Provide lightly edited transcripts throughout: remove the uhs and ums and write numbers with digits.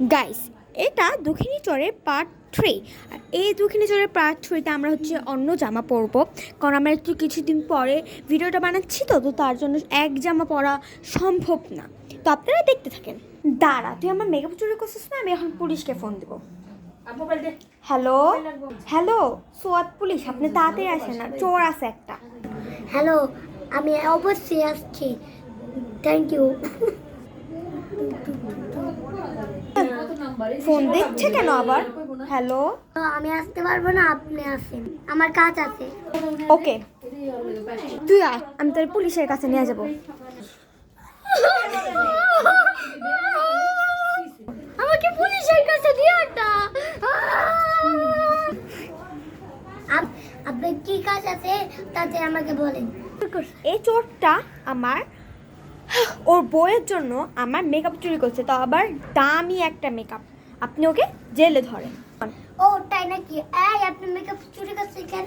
Guys, এটা দক্ষিণী চরের পার্ট 3। আর এই দক্ষিণী চরের পার্ট 3তে আমরা অন্য জামা পরবো, কারণ আমরা একটু কিছুদিন পরে ভিডিওটা বানাচ্ছি, তো তার জন্য এক জামা পরা সম্ভব না। তো আপনারা দেখতে থাকেন। দাঁড়া, তুই আমার মেকআপ চুরি করছিস না? আমি এখন পুলিশকে ফোন দেবো। হ্যালো হ্যালো, সোয়াত পুলিশ, আপনি তাড়াতাড়ি আসেন না, চোর আছে একটা। হ্যালো, আমি অবশ্যই আসছি। Thank you. ফোন দেখছে কেন আবার? হ্যালো, আমি আসতে পারবো না, আপনি আসেন, আমার কাজ আছে। ওকে তুই আয়, আমি তোর পুলিশের কাছে নিয়ে যাবো। আমাকে পুলিশের কাছে দিও না। আপনার কি কাজ আছে তাতে আমাকে বলেন। এই চোরটা আমার ওর বউয়ের জন্য আমার মেকআপ চুরি করছে, তো আবার দামি একটা মেকআপ। আপনি ওকে জেলে ধরেন। ও তাই নাকি? এই, আপনি মেকআপ চুরি করছেন কেন?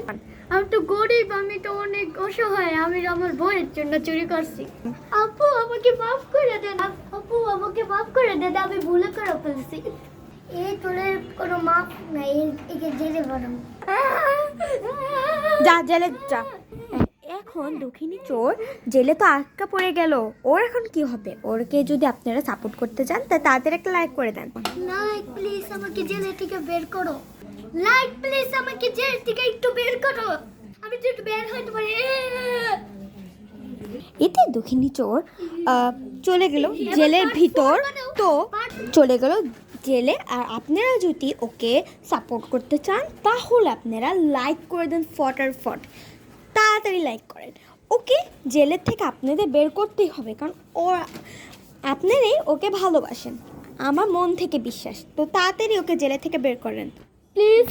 আমি তো গরিব, আমি তো অনেক অসহায়, আমি আমার বউয়ের জন্য চুরি করছি। আপু আমাকে মাফ করে দেন, আপু আমাকে মাফ করে দেন, আমি ভুলে করে ফেলছি। এই তোলের কোনো মাফ নাই, একে জেলে ভরাম। যা জেলে যা। এখন দক্ষিণী চোর জেলে তো আটকা পড়ে গেল, ওর এখন কি হবে? ওরকে যদি আপনারা সাপোর্ট করতে চান তা তাদের একটা লাইক করে দেন। লাইক প্লিজ, আমাকে জেলে থেকে বের করো। লাইক প্লিজ, আমাকে জেল থেকে একটু বের করো, আমি তো একটু বের হইতে পারি। এতে দক্ষিণী চোর চলে গেল জেলের ভিতর, তো চলে গেল জেলে। আর আপনারা যদি ওকে সাপোর্ট করতে চান তাহলে আপনারা লাইক করে দেন, ফটাফট তাড়াতাড়ি লাইক করেন। ওকে জেলের থেকে আপনাদের বের করতেই হবে, কারণ ও আপনারাই ওকে ভালোবাসেন, আমার মন থেকে বিশ্বাস। তো তাড়াতাড়ি ওকে জেলে থেকে বের করেন প্লিজ।